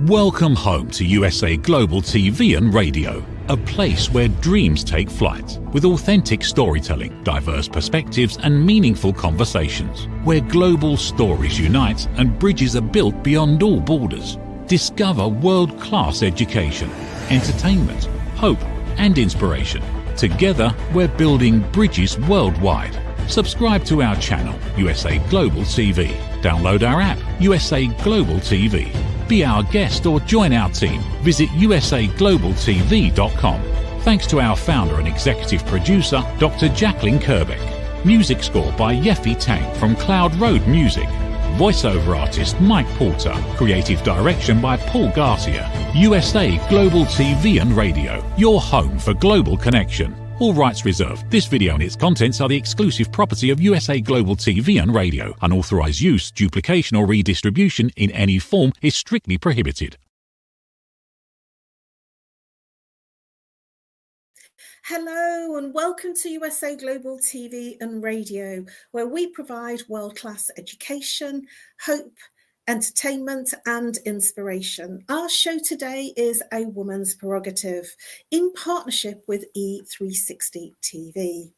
Welcome home to USA Global TV and Radio, a place where dreams take flight, with authentic storytelling, diverse perspectives and meaningful conversations, where global stories unite and bridges are built beyond all borders. Discover world-class education, entertainment, hope and inspiration. Together, we're building bridges worldwide. Subscribe to our channel, USA Global TV. Download our app, USA Global TV. Be our guest or join our team. Visit usaglobaltv.com. Thanks to our founder and executive producer, Dr. Jacalyn Kerbeck. Music score by Yeffy Tang from Cloud Road Music. Voiceover artist Mike Porter. Creative direction by Paul Garcia. USA Global TV and Radio. Your home for global connection. All rights reserved. This video and its contents are the exclusive property of USA Global TV and Radio. Unauthorized use, duplication or redistribution in any form is strictly prohibited. Hello and welcome to USA Global TV and Radio, where we provide world-class education, hope, entertainment and inspiration. Our show today is A Woman's Prerogative in partnership with E360 TV.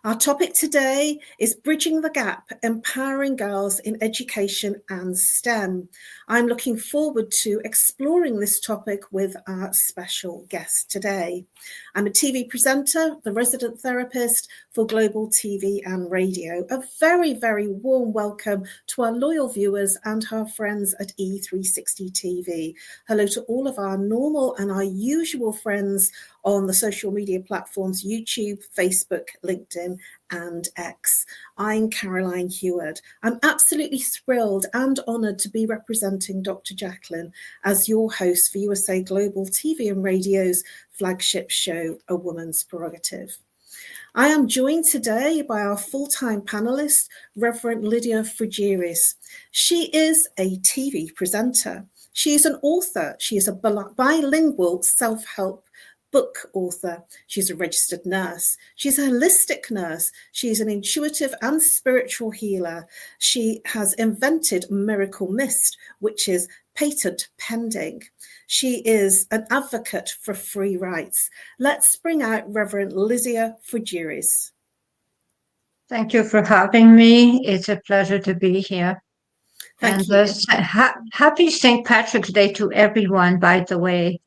Our topic today is Bridging the Gap, Empowering Girls in Education and STEM. I'm looking forward to exploring this topic with our special guest today. I'm a TV presenter, the resident therapist for Global TV and Radio. A very, very warm welcome to our loyal viewers and our friends at E360 TV. Hello to all of our normal and our usual friends on the social media platforms, YouTube, Facebook, LinkedIn, and X. I'm Caroline Heward. I'm absolutely thrilled and honoured to be representing Dr. Jacalyn as your host for USA Global TV and Radio's flagship show, A Woman's Prerogative. I am joined today by our full-time panellist, Reverend Lydia Frigeris. She is a TV presenter. She is an author. She is a bilingual self-help book author. She's a registered nurse. She's a holistic nurse. She's an intuitive and spiritual healer. She has invented Miracle Mist, which is patent pending. She is an advocate for free rights. Let's bring out Reverend Lydia Frigeris. Thank you for having me. It's a pleasure to be here. Thank you. Happy St. Patrick's Day to everyone, by the way.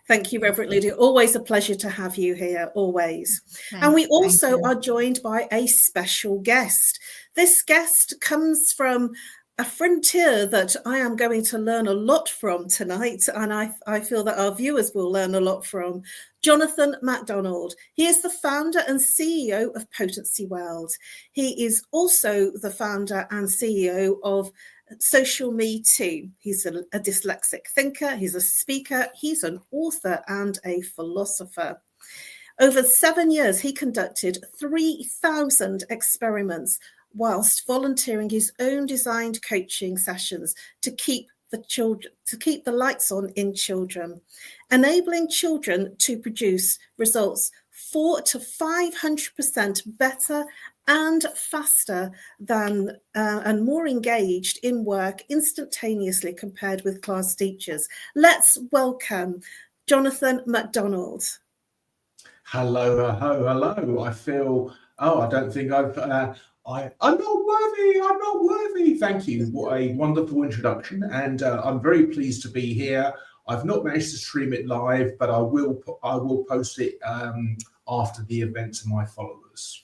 Thank you, Reverend Lydia. Always a pleasure to have you here, always. And we also are joined by a special guest. This guest comes from a frontier that I am going to learn a lot from tonight, and I feel that our viewers will learn a lot from. Jonathan MacDonald. He is the founder and CEO of Potency World. He is also the founder and CEO of Social Me Too. He's a dyslexic thinker, he's a speaker, he's an author and a philosopher. Over 7 years, he conducted 3,000 experiments whilst volunteering his own designed coaching sessions to keep the lights on in children, enabling children to produce results 400 to 500% better and faster than and more engaged in work instantaneously compared with class teachers. Let's welcome Jonathan MacDonald. Hello. I feel, I don't think I'm not worthy. Thank you. What a wonderful introduction. And I'm very pleased to be here. I've not managed to stream it live, but I will post it after the event to my followers.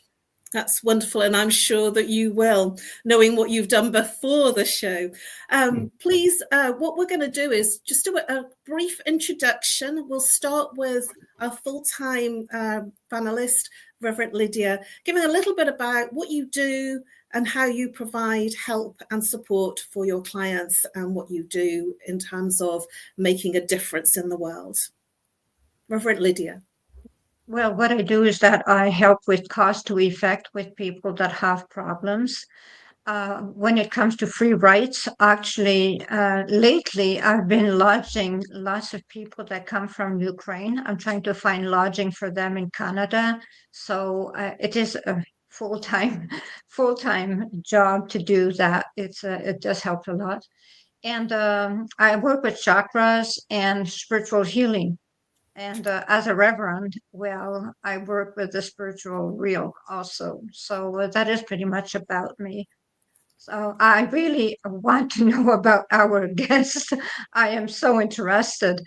That's wonderful, and I'm sure that you will, knowing what you've done before the show. Please, what we're going to do is just do a brief introduction. We'll start with our full-time panelist, Reverend Lydia, giving a little bit about what you do and how you provide help and support for your clients and what you do in terms of making a difference in the world. Reverend Lydia. Well, what I do is that I help with cause to effect with people that have problems. When it comes to free rights, actually, lately I've been lodging lots of people that come from Ukraine. I'm trying to find lodging for them in Canada. So it is a full-time job to do that. It does help a lot. And I work with chakras and spiritual healing. And as a reverend, well, I work with the spiritual real also. So that is pretty much about me. So I really want to know about our guest. I am so interested.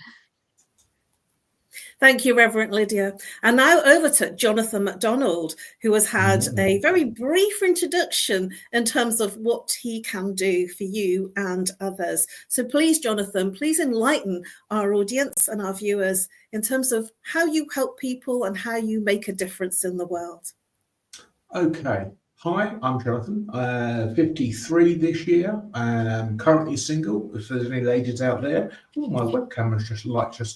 Thank you, Reverend Lydia. And now over to Jonathan MacDonald, who has had a very brief introduction in terms of what he can do for you and others. So please, Jonathan, please enlighten our audience and our viewers in terms of how you help people and how you make a difference in the world. Okay. Hi, I'm Jonathan, 53 this year, and I'm currently single, if there's any ladies out there. Oh, my webcam has just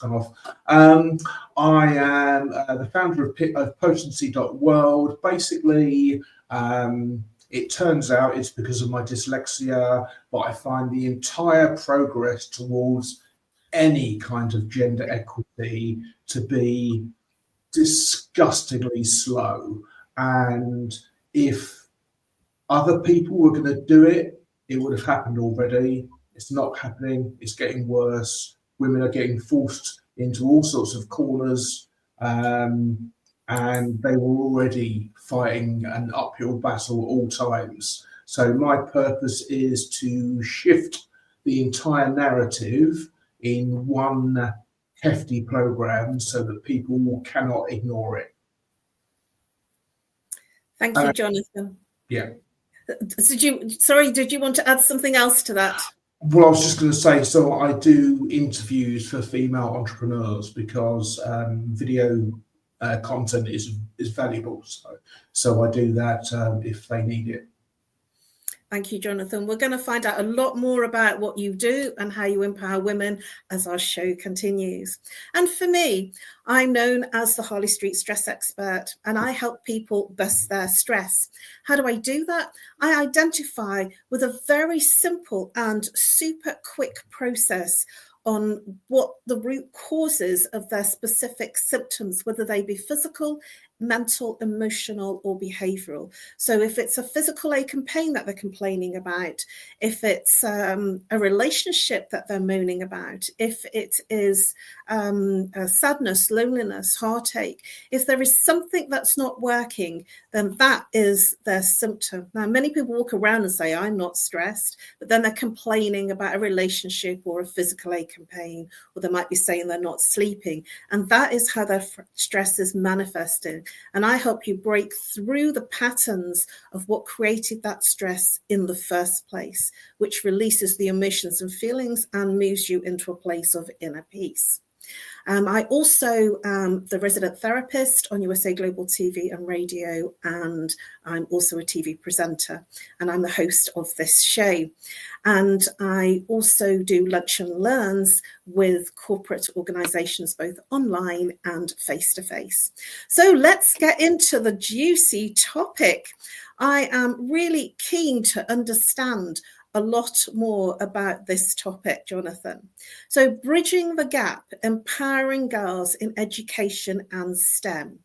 gone off. I am the founder of potency.world. Basically, it turns out it's because of my dyslexia, but I find the entire progress towards any kind of gender equity to be disgustingly slow. And if other people were going to do it, it would have happened already. It's not happening. It's getting worse. Women are getting forced into all sorts of corners, and they were already fighting an uphill battle at all times. So my purpose is to shift the entire narrative in one hefty program so that people cannot ignore it. Thank you, Jonathan. Yeah. Did you want to add something else to that? Well, I was just going to say, so I do interviews for female entrepreneurs because video content is valuable. So I do that if they need it. Thank you, Jonathan. We're going to find out a lot more about what you do and how you empower women as our show continues. And for me, I'm known as the Harley Street stress expert, and I help people bust their stress. How do I do that? I identify with a very simple and super quick process on what the root causes of their specific symptoms, whether they be physical, mental, emotional, or behavioral. So if it's a physical ache and pain that they're complaining about, if it's a relationship that they're moaning about, if it is sadness, loneliness, heartache, if there is something that's not working, then that is their symptom. Now, many people walk around and say, I'm not stressed, but then they're complaining about a relationship or a physical ache and pain, or they might be saying they're not sleeping. And that is how their stress is manifesting. And I help you break through the patterns of what created that stress in the first place, which releases the emotions and feelings and moves you into a place of inner peace. I also am the resident therapist on USA Global TV and Radio, and I'm also a TV presenter, and I'm the host of this show. And I also do lunch and learns with corporate organizations, both online and face-to-face. So let's get into the juicy topic. I am really keen to understand a lot more about this topic, Jonathan. So bridging the gap, empowering girls in education and STEM.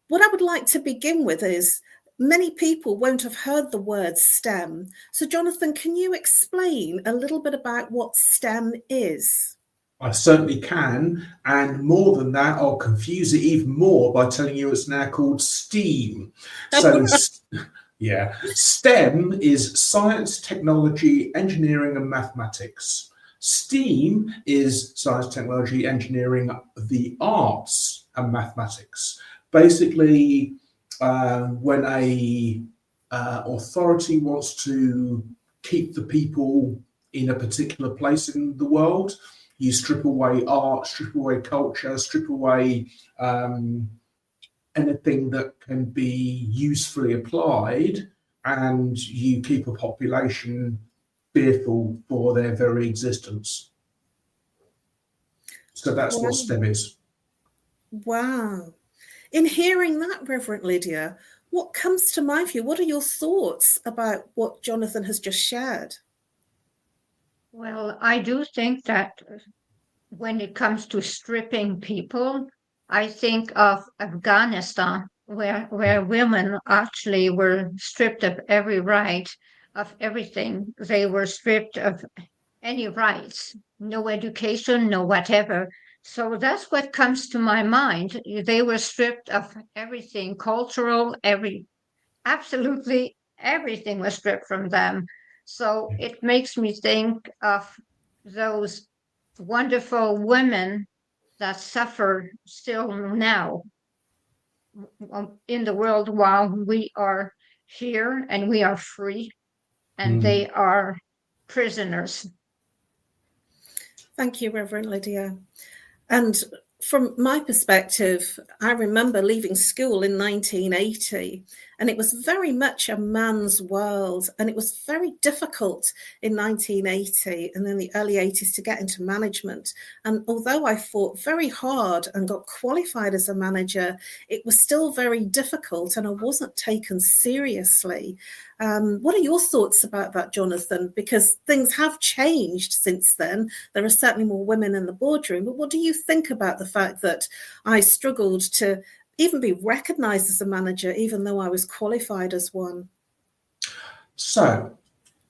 What I would like to begin with is many people won't have heard the word STEM. So Jonathan, can you explain a little bit about what STEM is? I certainly can. And more than that, I'll confuse it even more by telling you it's now called STEAM. So yeah, STEM is science, technology, engineering, and mathematics. STEAM is science, technology, engineering, the arts, and mathematics. Basically, when a authority wants to keep the people in a particular place in the world, you strip away art, strip away culture, strip away anything that can be usefully applied, and you keep a population fearful for their very existence. So that's what STEM is. Wow. In hearing that, Reverend Lydia, what comes to mind for you? What are your thoughts about what Jonathan has just shared? Well, I do think that when it comes to stripping people, I think of Afghanistan, where women actually were stripped of every right, of everything. They were stripped of any rights, no education, no whatever. So that's what comes to my mind. They were stripped of everything cultural, absolutely everything was stripped from them. So it makes me think of those wonderful women that suffer still now in the world while we are here and we are free and they are prisoners. Thank you, Reverend Lydia. And from my perspective, I remember leaving school in 1980, and it was very much a man's world. And it was very difficult in 1980 and then the early 80s to get into management. And although I fought very hard and got qualified as a manager, it was still very difficult and I wasn't taken seriously. What are your thoughts about that, Jonathan? Because things have changed since then. There are certainly more women in the boardroom. But what do you think about the fact that I struggled to even be recognised as a manager, even though I was qualified as one? So,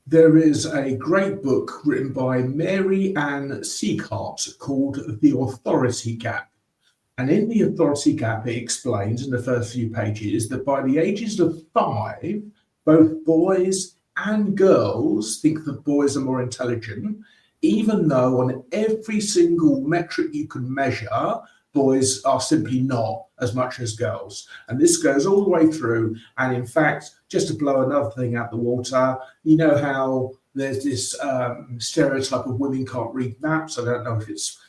there is a great book written by Mary Ann Sieghart called The Authority Gap. And in The Authority Gap, it explains in the first few pages that by the ages of 5, both boys and girls think that boys are more intelligent, even though on every single metric you can measure, boys are simply not as much as girls. And this goes all the way through. And in fact, just to blow another thing out the water, you know how there's this stereotype of women can't read maps. I don't know if it's,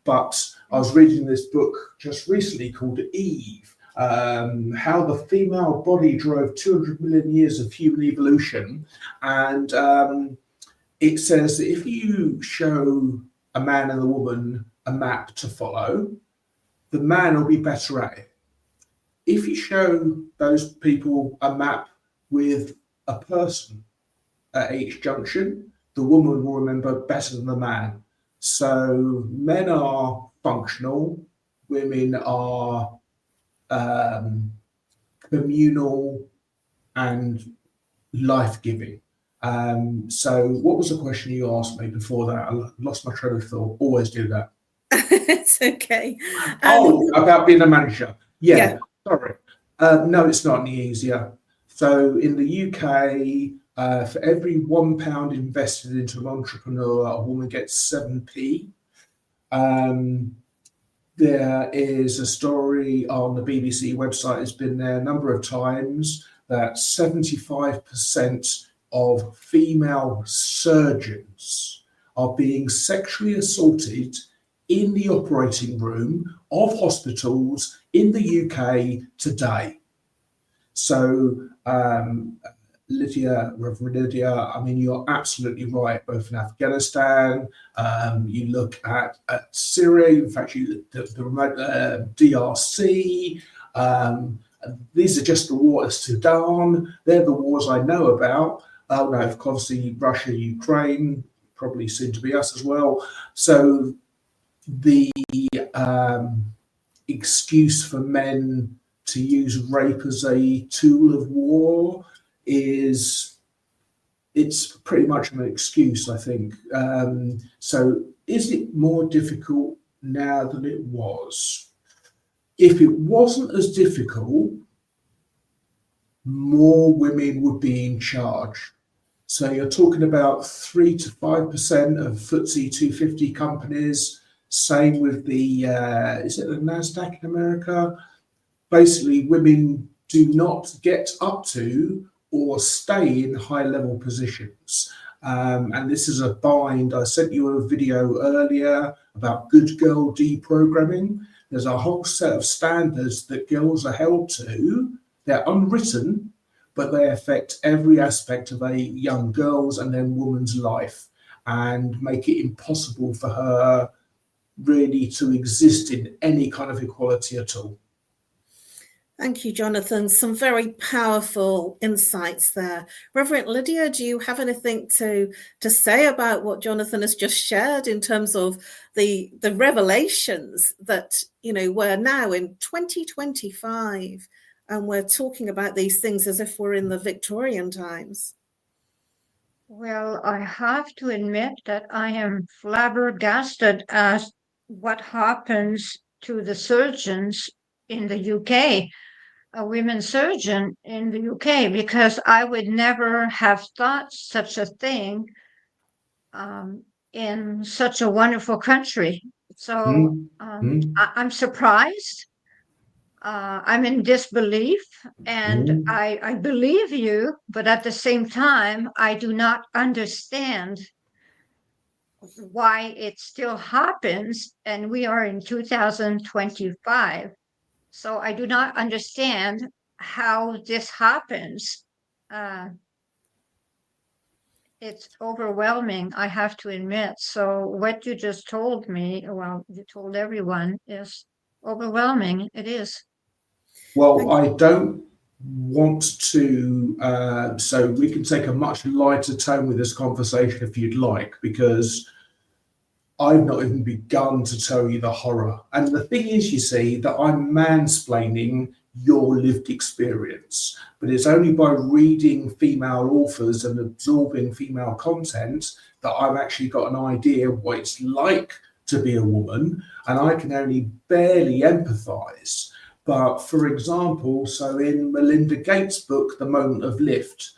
but I was reading this book just recently called Eve, how the female body drove 200 million years of human evolution. And it says that if you show a man and a woman a map to follow, the man will be better at it. If you show those people a map with a person at each junction, the woman will remember better than the man. So men are functional, women are communal and life-giving. So what was the question you asked me before that? I lost my train of thought. Always do that. It's okay. About being a manager. Yeah. Sorry. No, it's not any easier. So in the UK, for every £1 invested into an entrepreneur, a woman gets 7p. There is a story on the BBC website, it's been there a number of times, that 75% of female surgeons are being sexually assaulted in the operating room of hospitals in the UK today. So, Reverend Lydia, I mean, you're absolutely right, both in Afghanistan, you look at Syria, in fact, you look at the remote DRC, these are just the wars, Sudan, they're the wars I know about. No, obviously Russia, Ukraine, probably soon to be us as well. So the excuse for men to use rape as a tool of war it's pretty much an excuse, I think. So is it more difficult now than it was? If it wasn't as difficult, more women would be in charge. So you're talking about 3 to 5% of FTSE 250 companies. Same with the, is it the NASDAQ in America? Basically, women do not get up to or stay in high-level positions. And this is a bind. I sent you a video earlier about good girl deprogramming. There's a whole set of standards that girls are held to. They're unwritten, but they affect every aspect of a young girl's and then woman's life and make it impossible for her really to exist in any kind of equality at all. Thank you, Jonathan. Some very powerful insights there. Reverend Lydia, do you have anything to say about what Jonathan has just shared in terms of the revelations that, you know, we're now in 2025 and we're talking about these things as if we're in the Victorian times? Well, I have to admit that I am flabbergasted at what happens to the surgeons in the UK, a women surgeon in the UK, because I would never have thought such a thing in such a wonderful country. So Mm, mm, I'm surprised. I'm in disbelief, and mm. I believe you, but at the same time, I do not understand why it still happens, and we are in 2025. So I do not understand how this happens. Uh, it's overwhelming, I have to admit. So what you just told me, well, you told everyone, is overwhelming. It is. Well, I don't want to, so we can take a much lighter tone with this conversation if you'd like, because I've not even begun to tell you the horror. And the thing is, you see, that I'm mansplaining your lived experience, but it's only by reading female authors and absorbing female content that I've actually got an idea of what it's like to be a woman, and I can only barely empathize. But for example, so in Melinda Gates' book, The Moment of Lift,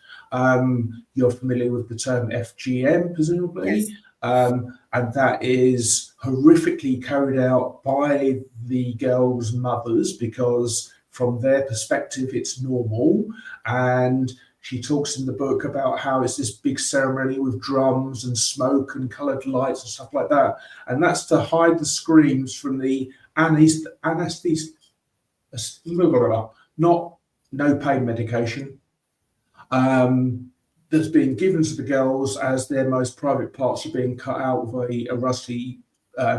you're familiar with the term FGM, presumably. Yes. And that is horrifically carried out by the girls' mothers, because from their perspective it's normal. And she talks in the book about how it's this big ceremony with drums and smoke and coloured lights and stuff like that, and that's to hide the screams from the anesthesia, not no pain medication, that's being given to the girls as their most private parts are being cut out with a rusty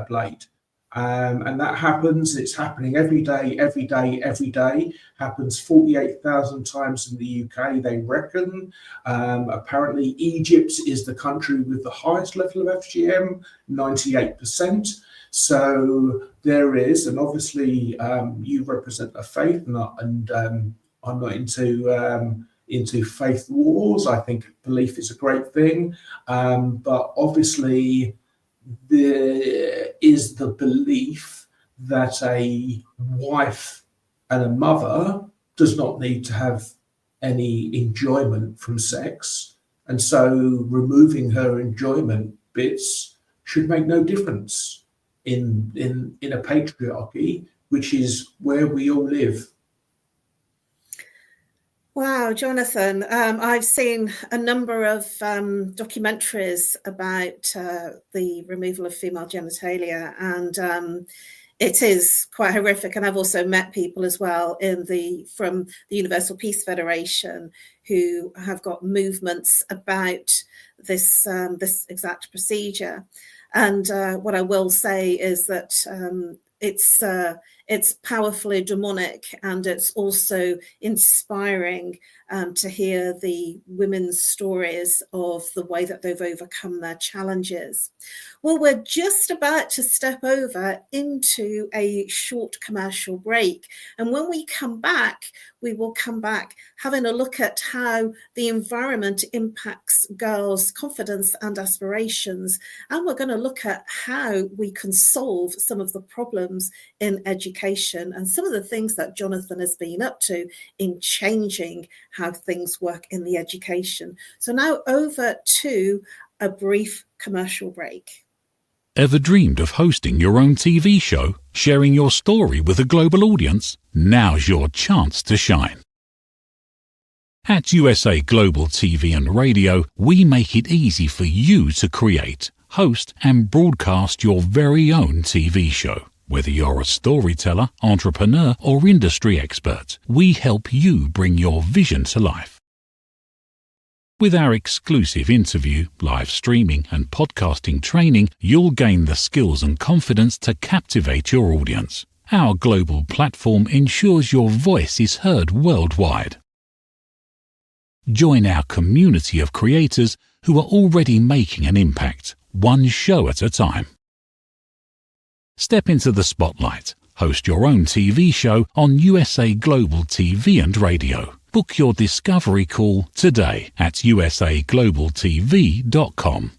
blade. And that happens, it's happening every day, happens 48,000 times in the UK, they reckon. Apparently Egypt is the country with the highest level of FGM, 98%. So there is, and obviously you represent a faith, and I'm not into faith wars. I think belief is a great thing, but obviously there is the belief that a wife and a mother does not need to have any enjoyment from sex, and so removing her enjoyment bits should make no difference in a patriarchy, which is where we all live. Wow, Jonathan, I've seen a number of documentaries about the removal of female genitalia, and it is quite horrific. And I've also met people as well from the Universal Peace Federation who have got movements about this exact procedure. And what I will say is that it's powerfully demonic, and it's also inspiring to hear the women's stories of the way that they've overcome their challenges. Well, we're just about to step over into a short commercial break. And when we come back, we will come back having a look at how the environment impacts girls' confidence and aspirations. And we're going to look at how we can solve some of the problems in education and some of the things that Jonathan has been up to in changing how things work in the education. So now over to a brief commercial break. Ever dreamed of hosting your own TV show, sharing your story with a global audience? Now's your chance to shine. At USA Global TV and Radio, we make it easy for you to create, host and broadcast your very own TV show. Whether you're a storyteller, entrepreneur or industry expert, we help you bring your vision to life. With our exclusive interview, live streaming and podcasting training, you'll gain the skills and confidence to captivate your audience. Our global platform ensures your voice is heard worldwide. Join our community of creators who are already making an impact, one show at a time. Step into the spotlight. Host your own TV show on USA Global TV and Radio. Book your discovery call today at usaglobaltv.com.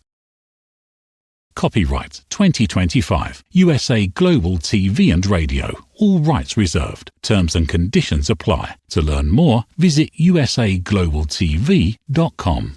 Copyright 2025 USA Global TV and Radio. All rights reserved. Terms and conditions apply. To learn more, visit usaglobaltv.com.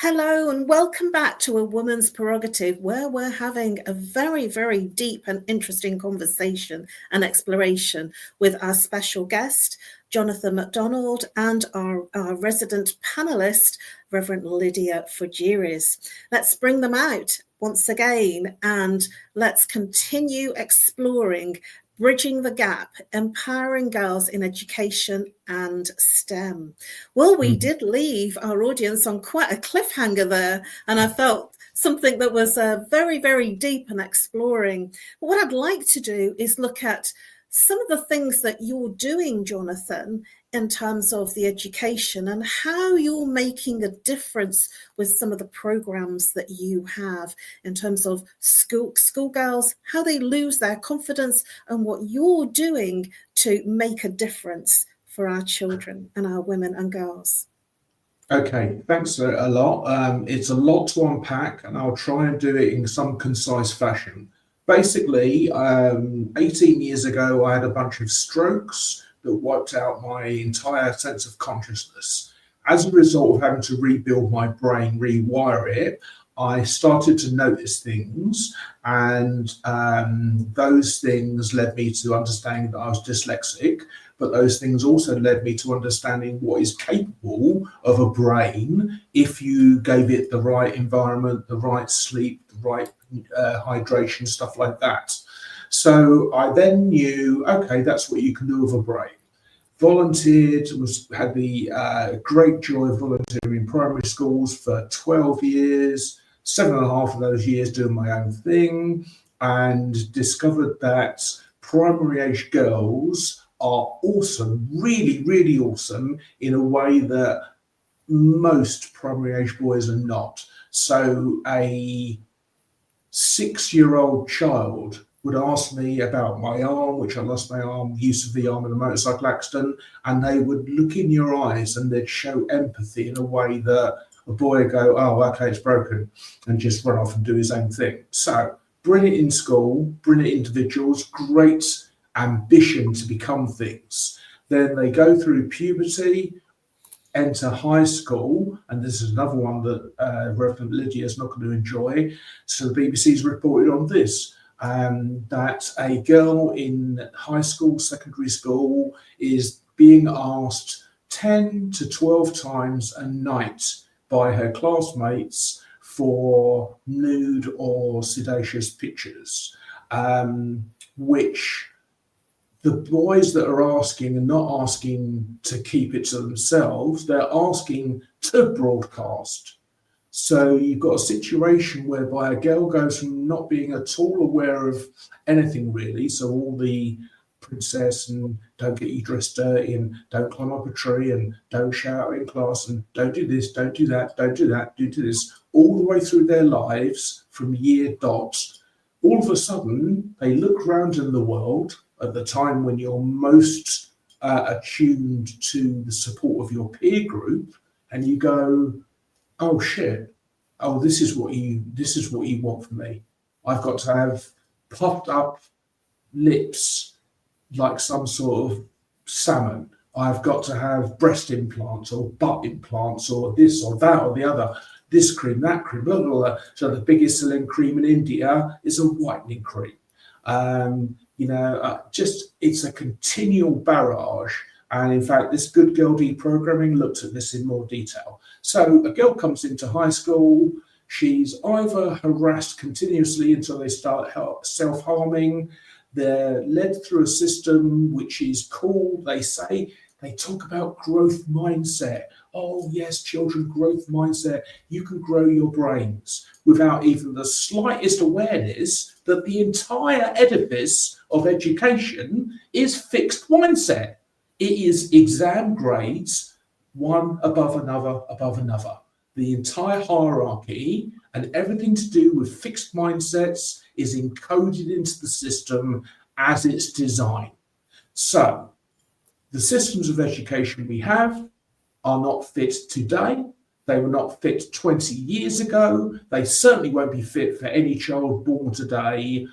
Hello and welcome back to A Woman's Prerogative, where we're having a very, very deep and interesting conversation and exploration with our special guest, Jonathan MacDonald, and our resident panelist, Reverend Lydia Fujiris. Let's bring them out once again and let's continue exploring bridging the gap, empowering girls in education and STEM. Well, we did leave our audience on quite a cliffhanger there, and I felt something that was very, very deep and exploring. But what I'd like to do is look at some of the things that you're doing, Jonathan, in terms of the education and how you're making a difference with some of the programs that you have in terms of schoolgirls, how they lose their confidence, and what you're doing to make a difference for our children and our women and girls. Okay, thanks a lot. It's a lot to unpack, and I'll try and do it in some concise fashion. Basically, 18 years ago, I had a bunch of strokes that wiped out my entire sense of consciousness. As a result of having to rebuild my brain, rewire it, I started to notice things, and those things led me to understanding that I was dyslexic, but those things also led me to understanding what is capable of a brain if you gave it the right environment, the right sleep, the right hydration, stuff like that. So I then knew, okay, that's what you can do with a brain. Volunteered, had the great joy of volunteering in primary schools for 12 years, 7.5 of those years doing my own thing, and discovered that primary age girls are awesome, really, really awesome, in a way that most primary age boys are not. So a 6-year-old child would ask me about my arm, which I lost my arm, use of the arm in a motorcycle accident, and they would look in your eyes and they'd show empathy in a way that a boy would go, oh, okay, it's broken, and just run off and do his own thing. So brilliant in school, brilliant individuals, great ambition to become things. Then they go through puberty, enter high school, and this is another one that Reverend Lydia is not going to enjoy. So the BBC's reported on this, that a girl in high school, secondary school, is being asked 10 to 12 times a night by her classmates for nude or sedacious pictures, which the boys that are asking are not asking to keep it to themselves, they're asking to broadcast. So you've got a situation whereby a girl goes from not being at all aware of anything really, so all the princess and don't get you dressed dirty and don't climb up a tree and don't shout in class and don't do this, don't do that, don't do that, do this, all the way through their lives from year dot. All of a sudden, they look around in the world at the time when you're most attuned to the support of your peer group, and you go, oh shit, oh, this is what you want from me. I've got to have puffed up lips like some sort of salmon. I've got to have breast implants or butt implants or this or that or the other, this cream, that cream, blah, blah, blah. So the biggest selling cream in India is a whitening cream. Just it's a continual barrage. And in fact, this Good Girl Deprogramming looks at this in more detail. So a girl comes into high school, she's either harassed continuously until they start self-harming, they're led through a system which is called, they talk about growth mindset. Oh yes, children, growth mindset. You can grow your brains without even the slightest awareness that the entire edifice of education is fixed mindset. It is exam grades, one above another, above another. The entire hierarchy and everything to do with fixed mindsets is encoded into the system as it's designed. So the systems of education we have are not fit today. They were not fit 20 years ago. They certainly won't be fit for any child born today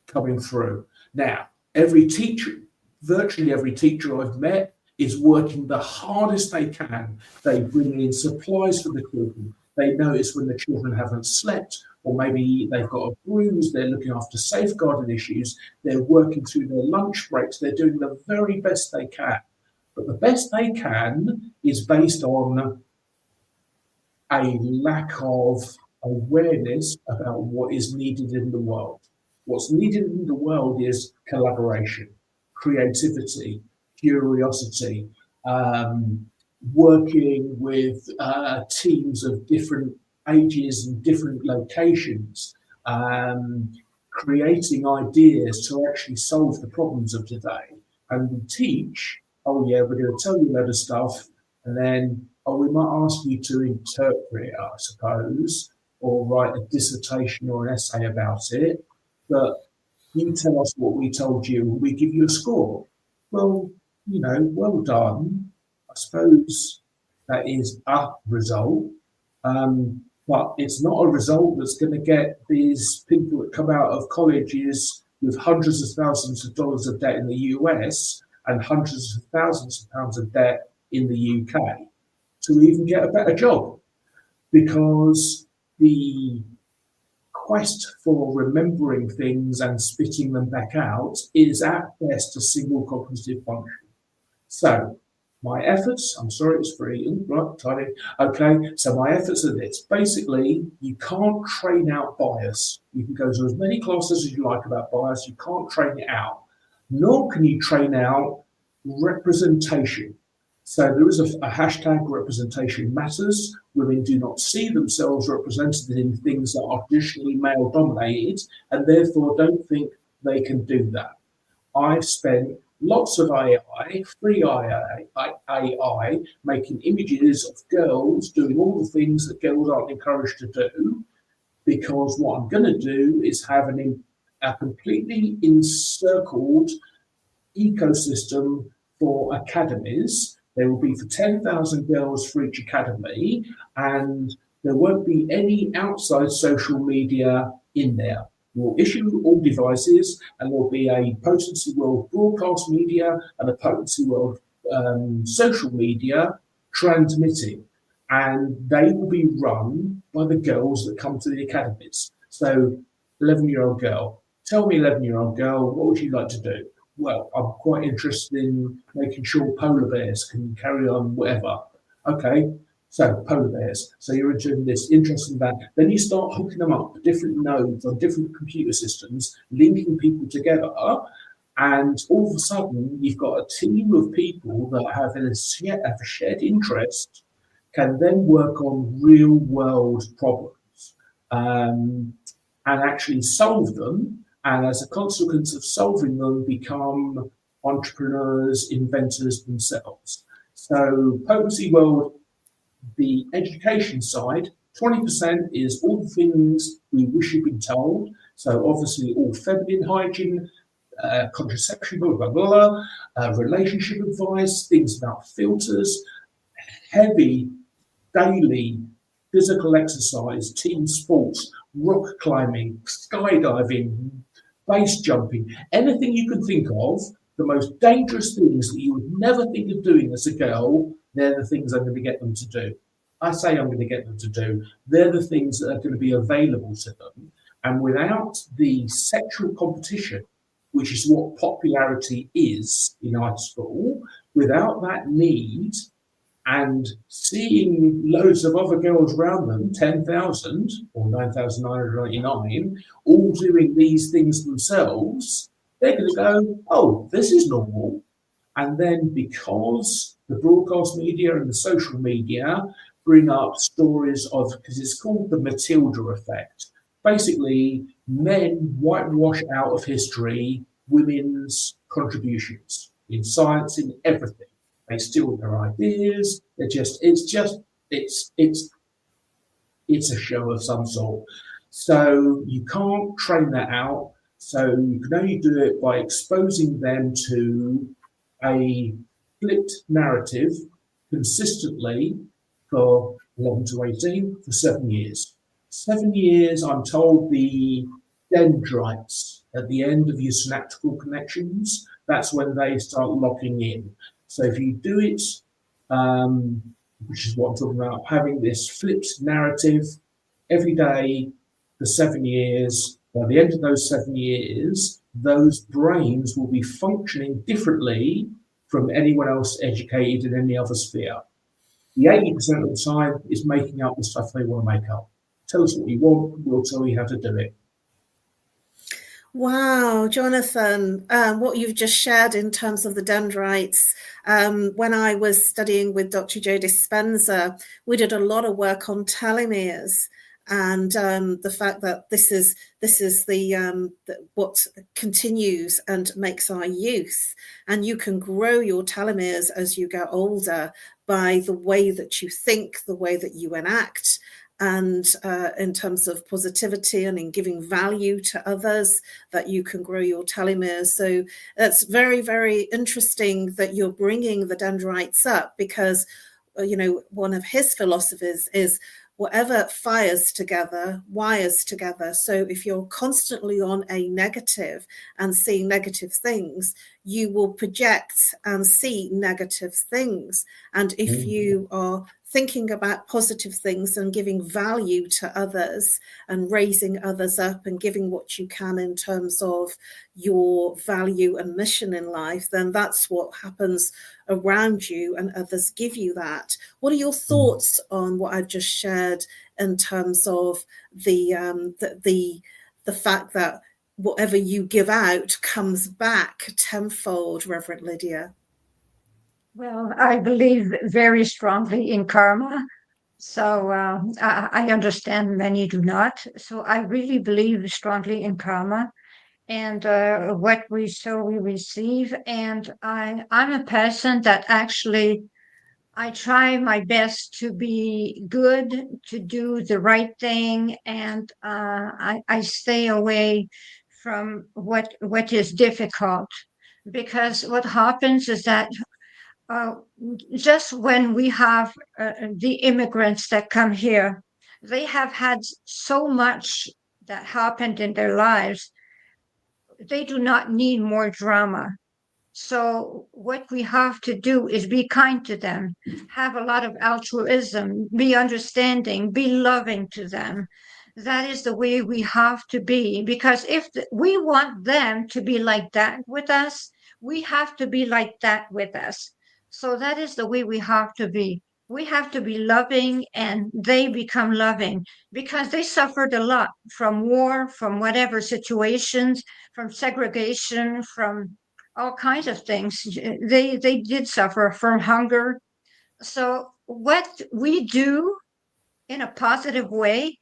coming through. Now, virtually every teacher I've met is working the hardest they can. They bring in supplies for the children. They notice when the children haven't slept, or maybe they've got a bruise, they're looking after safeguarding issues, they're working through their lunch breaks, they're doing the very best they can. But the best they can is based on a lack of awareness about what is needed in the world. What's needed in the world is collaboration, creativity, curiosity, working with teams of different ages and different locations, creating ideas to actually solve the problems of today. And we teach, oh yeah, we're going to tell you a load of stuff, and then, oh, we might ask you to interpret it, I suppose, or write a dissertation or an essay about it, but you tell us what we told you, and we give you a score. Well, well done. I suppose that is a result, but it's not a result that's going to get these people that come out of colleges with hundreds of thousands of dollars of debt in the US and hundreds of thousands of pounds of debt in the UK to even get a better job, because the quest for remembering things and spitting them back out is at best a single cognitive function. So my efforts, I'm sorry it's free, right, tidy. Okay, so my efforts are this. Basically, you can't train out bias. You can go to as many classes as you like about bias, you can't train it out. Nor can you train out representation. So there is a hashtag, representation matters. Women do not see themselves represented in things that are traditionally male dominated, and therefore don't think they can do that. I've spent lots of AI, free AI, making images of girls doing all the things that girls aren't encouraged to do, because what I'm going to do is have a completely encircled ecosystem for academies. There will be for 10,000 girls for each academy, and there won't be any outside social media in there. We'll issue all devices, and there'll be a Potency World broadcast media and a Potency World social media transmitting, and they will be run by the girls that come to the academies. So 11-year-old girl, tell me 11-year-old girl, what would you like to do? Well, I'm quite interested in making sure polar bears can carry on whatever. Okay, so polar bears. So you're into this, interested in that. Then you start hooking them up, different nodes on different computer systems, linking people together. And all of a sudden, you've got a team of people that have a shared interest, can then work on real world problems and actually solve them. And as a consequence of solving them, become entrepreneurs, inventors themselves. So Potency World, the education side, 20% is all the things we wish you'd been told. So obviously all feminine hygiene, contraception, blah, blah, blah, relationship advice, things about filters, heavy daily physical exercise, team sports, rock climbing, skydiving, base jumping, anything you can think of, the most dangerous things that you would never think of doing as a girl, they're the things I'm going to get them to do. I say I'm going to get them to do. They're the things that are going to be available to them. And without the sexual competition, which is what popularity is in high school, without that need, and seeing loads of other girls around them, 10,000 or 9,999, all doing these things themselves, they're going to go, oh, this is normal. And then because the broadcast media and the social media bring up stories of, because it's called the Matilda effect. Basically, men whitewash out of history women's contributions in science, in everything. They steal their ideas. It's a show of some sort. So you can't train that out. So you can only do it by exposing them to a flipped narrative consistently for 11 to 18 for 7 years. 7 years, I'm told the dendrites at the end of your synaptical connections, that's when they start locking in. So if you do it, which is what I'm talking about, having this flipped narrative every day for 7 years, by the end of those 7 years, those brains will be functioning differently from anyone else educated in any other sphere. The 80% of the time is making up the stuff they want to make up. Tell us what you want, we'll tell you how to do it. Wow, Jonathan, what you've just shared in terms of the dendrites. When I was studying with Dr. Joe Dispenza, we did a lot of work on telomeres and the fact that this is the what continues and makes our youth. And you can grow your telomeres as you get older by the way that you think, the way that you enact, and in terms of positivity and in giving value to others, that you can grow your telomeres. So that's very, very interesting that you're bringing the dendrites up, because one of his philosophies is whatever fires together wires together. So if you're constantly on a negative and seeing negative things, you will project and see negative things. And if you are thinking about positive things and giving value to others and raising others up and giving what you can in terms of your value and mission in life, then that's what happens around you and others give you that. What are your thoughts on what I've just shared in terms of the fact that whatever you give out comes back tenfold, Reverend Lydia? Well, I believe very strongly in karma. So I understand many do not. So I really believe strongly in karma, and what we sow, we receive. And I'm a person that actually I try my best to be good, to do the right thing, and I stay away from what is difficult, because what happens is that uh, just when we have the immigrants that come here, they have had so much that happened in their lives. They do not need more drama. So what we have to do is be kind to them, have a lot of altruism, be understanding, be loving to them. That is the way we have to be, because if we want them to be like that with us, we have to be like that with us. So that is the way we have to be. We have to be loving and they become loving, because they suffered a lot from war, from whatever situations, from segregation, from all kinds of things. They did suffer from hunger. So what we do in a positive way,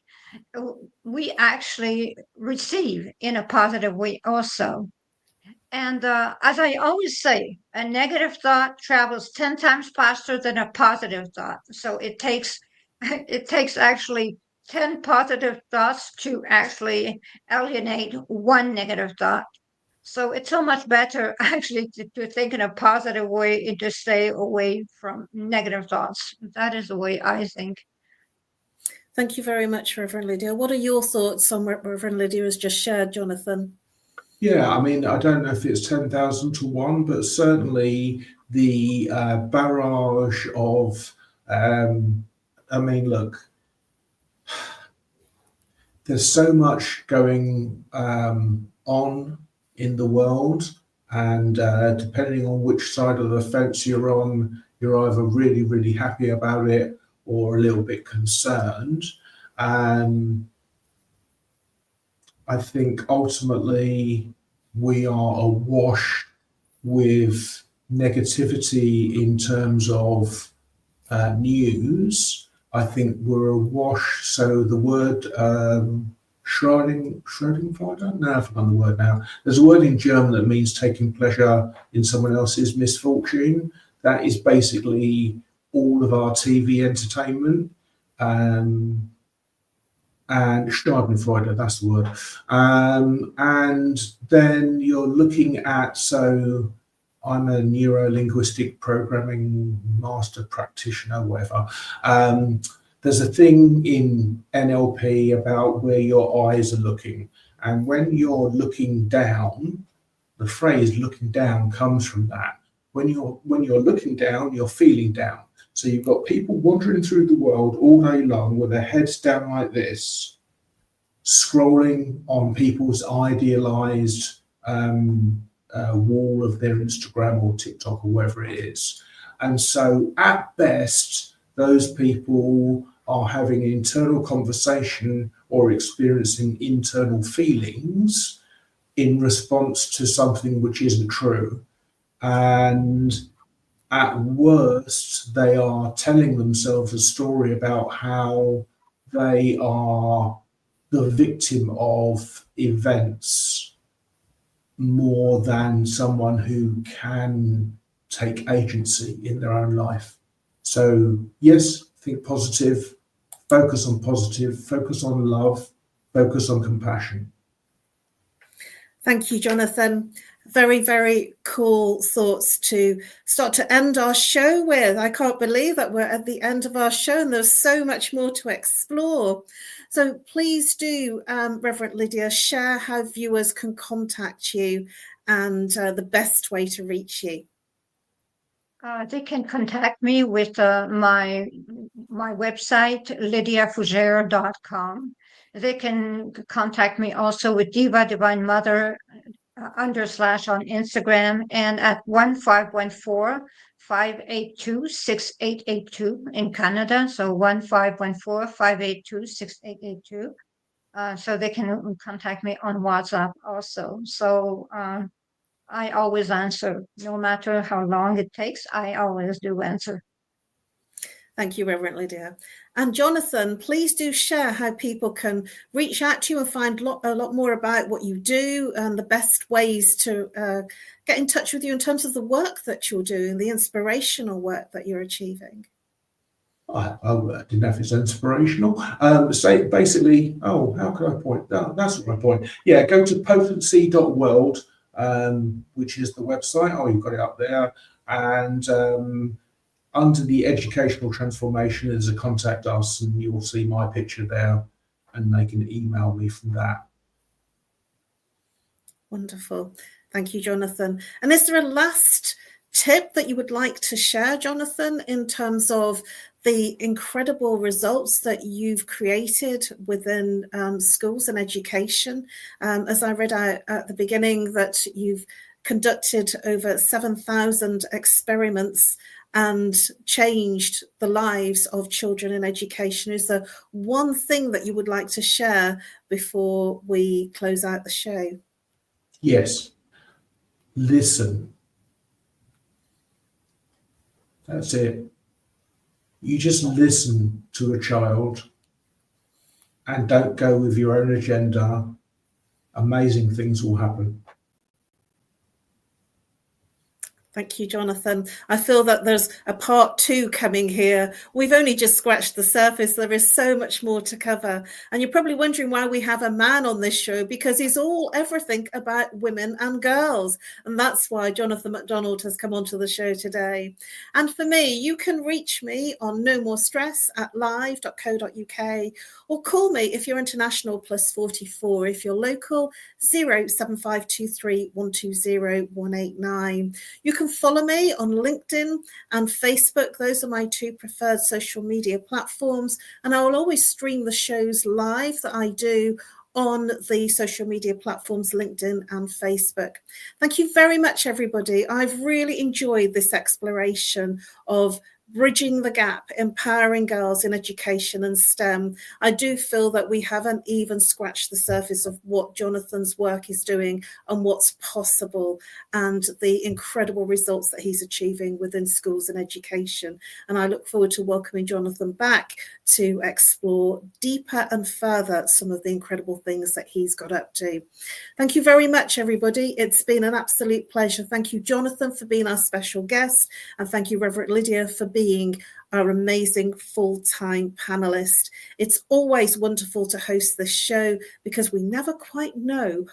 we actually receive in a positive way also. And as I always say, a negative thought travels 10 times faster than a positive thought. So it takes it takes actually 10 positive thoughts to actually alienate one negative thought. So it's so much better actually to think in a positive way and to stay away from negative thoughts. That is the way I think. Thank you very much, Reverend Lydia. What are your thoughts on what Reverend Lydia has just shared, Jonathan? Yeah, I mean, I don't know if it's 10,000 to 1, but certainly the barrage of, look, there's so much going on in the world, and depending on which side of the fence you're on, you're either really, really happy about it or a little bit concerned. I think ultimately we are awash with negativity in terms of news. I think we're awash. So the word Schadenfreude? No, I've forgotten the word now. There's a word in German that means taking pleasure in someone else's misfortune. That is basically all of our TV entertainment. And Schadenfreude, that's the word. And then you're looking at, so I'm a neuro-linguistic programming master practitioner, whatever. There's a thing in NLP about where your eyes are looking. And when you're looking down, the phrase looking down comes from that. When you're looking down, you're feeling down. So you've got people wandering through the world all day long with their heads down like this, scrolling on people's idealized wall of their Instagram or TikTok or wherever it is. And so at best, those people are having an internal conversation or experiencing internal feelings in response to something which isn't true. And at worst, they are telling themselves a story about how they are the victim of events more than someone who can take agency in their own life. So yes, think positive, focus on love, focus on compassion. Thank you, Jonathan. Very, very cool thoughts to start to end our show with. I can't believe that we're at the end of our show and there's so much more to explore. So please do, Reverend Lydia, share how viewers can contact you and the best way to reach you. They can contact me with my website, lydiafougere.com. They can contact me also with Diva Divine Mother / on Instagram and at 1514-582-6882 in Canada. So 1514-582-6882. So they can contact me on WhatsApp also. So I always answer, no matter how long it takes, I always do answer. Thank you, Reverend Lydia. And Jonathan, please do share how people can reach out to you and find a lot more about what you do and the best ways to get in touch with you in terms of the work that you're doing, the inspirational work that you're achieving. I didn't know if it's inspirational. Say basically, how can I point? Oh, that's my point. Yeah, go to potency.world, which is the website. Oh, you've got it up there. And under the educational transformation, there's a contact us, and you'll see my picture there, and they can email me from that. Wonderful. Thank you, Jonathan. And is there a last tip that you would like to share, Jonathan, in terms of the incredible results that you've created within schools and education? As I read out at the beginning that you've conducted over 7,000 experiments and changed the lives of children in education. Is there one thing that you would like to share before we close out the show? Yes. Listen. That's it. You just listen to a child and don't go with your own agenda. Amazing things will happen. Thank you, Jonathan. I feel that there's a part 2 coming here. We've only just scratched the surface. There is so much more to cover. And you're probably wondering why we have a man on this show, because he's everything about women and girls. And that's why Jonathan MacDonald has come onto the show today. And for me, you can reach me on No More Stress at live.co.uk, or call me if you're international +44. If you're local, 07523 120 189. You can follow me on LinkedIn and Facebook. Those are my 2 preferred social media platforms. And I will always stream the shows live that I do on the social media platforms, LinkedIn and Facebook. Thank you very much, everybody. I've really enjoyed this exploration of bridging the gap, empowering girls in education and STEM. I do feel that we haven't even scratched the surface of what Jonathan's work is doing and what's possible, and the incredible results that he's achieving within schools and education. And I look forward to welcoming Jonathan back to explore deeper and further some of the incredible things that he's got up to. Thank you very much, everybody. It's been an absolute pleasure. Thank you, Jonathan, for being our special guest, and thank you, Reverend Lydia, for being our amazing full-time panelist. It's always wonderful to host this show because we never quite know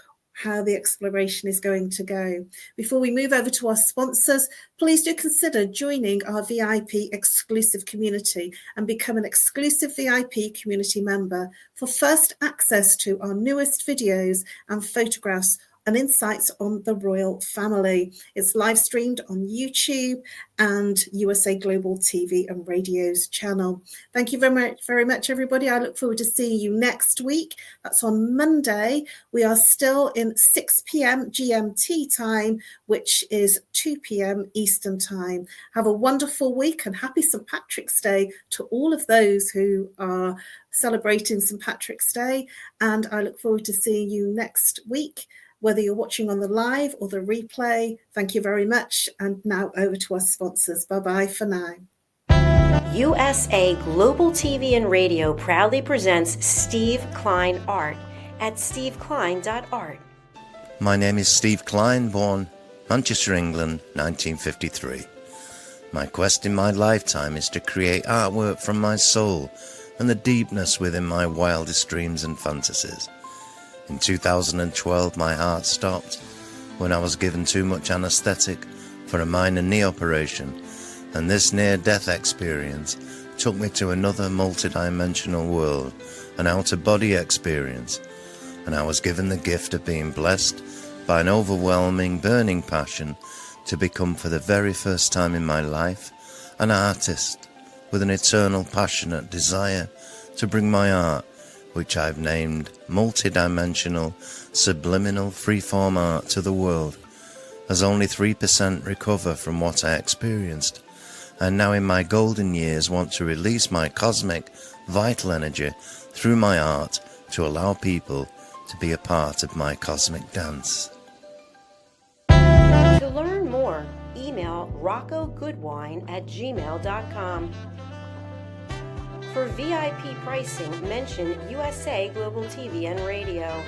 how the exploration is going to go. Before we move over to our sponsors, please do consider joining our VIP exclusive community and become an exclusive VIP community member for first access to our newest videos and photographs and insights on the royal family. It's live streamed on YouTube and USA Global TV and Radio's channel. Thank you very much, everybody. I look forward to seeing you next week. That's on Monday. We are still in 6 p.m. GMT time, which is 2 p.m. Eastern time. Have a wonderful week and happy St. Patrick's Day to all of those who are celebrating St. Patrick's Day. And I look forward to seeing you next week, whether you're watching on the live or the replay. Thank you very much. And now over to our sponsors. Bye-bye for now. USA Global TV and Radio proudly presents Steve Klein Art at steveklein.art. My name is Steve Klein, born Manchester, England, 1953. My quest in my lifetime is to create artwork from my soul and the deepness within my wildest dreams and fantasies. In 2012, my heart stopped when I was given too much anesthetic for a minor knee operation, and this near-death experience took me to another multi-dimensional world, an out-of-body experience, and I was given the gift of being blessed by an overwhelming, burning passion to become, for the very first time in my life, an artist with an eternal, passionate desire to bring my art, which I've named multi-dimensional, subliminal, freeform art, to the world, as only 3% recover from what I experienced, and now in my golden years want to release my cosmic, vital energy through my art to allow people to be a part of my cosmic dance. To learn more, email roccogoodwine@gmail.com. For VIP pricing, mention USA Global TV and Radio.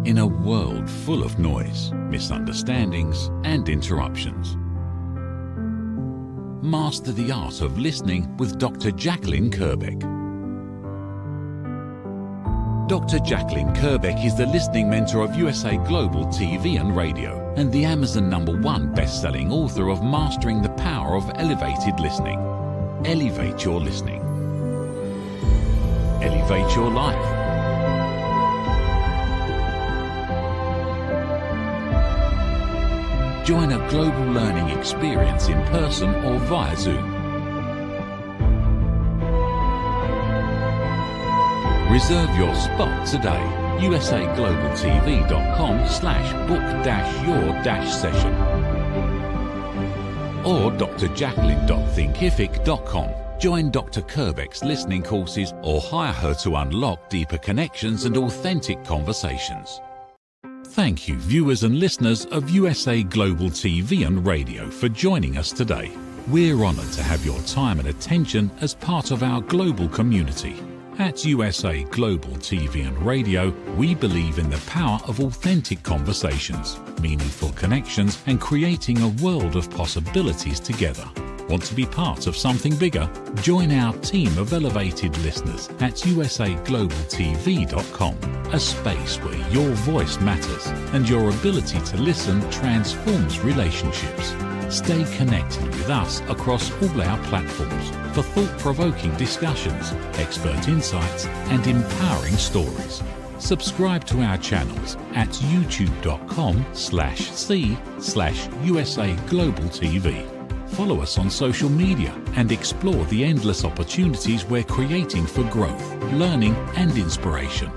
In a world full of noise, misunderstandings, and interruptions, master the art of listening with Dr. Jacalyn Kerbeck. Dr. Jacalyn Kerbeck is the listening mentor of USA Global TV and Radio and the Amazon #1 best-selling author of Mastering the Power of Elevated Listening. Elevate your listening. Elevate your life. Join a global learning experience in person or via Zoom. Reserve your spot today. usaglobaltv.com/book-your-session or drjacalyn.thinkific.com. Join Dr. Kerbeck's listening courses or hire her to unlock deeper connections and authentic conversations. Thank you, viewers and listeners of USA Global TV and Radio, for joining us today. We're honored to have your time and attention as part of our global community. At USA Global TV and Radio, we believe in the power of authentic conversations, meaningful connections, and creating a world of possibilities together. Want to be part of something bigger? Join our team of elevated listeners at usaglobaltv.com, a space where your voice matters and your ability to listen transforms relationships. Stay connected with us across all our platforms for thought-provoking discussions, expert insights, and empowering stories. Subscribe to our channels at youtube.com/c/USA Global TV. Follow us on social media and explore the endless opportunities we're creating for growth, learning, and inspiration.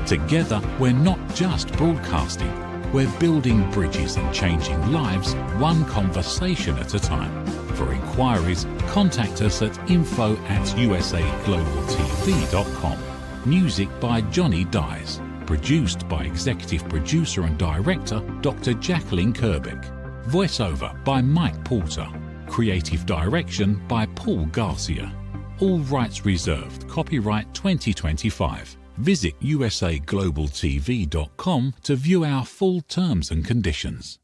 Together, we're not just broadcasting, we're building bridges and changing lives, one conversation at a time. For inquiries, contact us at info@usaglobaltv.com. Music by Johnny Dyes. Produced by Executive Producer and Director Dr. Jacalyn Kerbeck. Voiceover by Mike Porter. Creative Direction by Paul Garcia. All rights reserved. Copyright 2025. Visit usaglobaltv.com to view our full terms and conditions.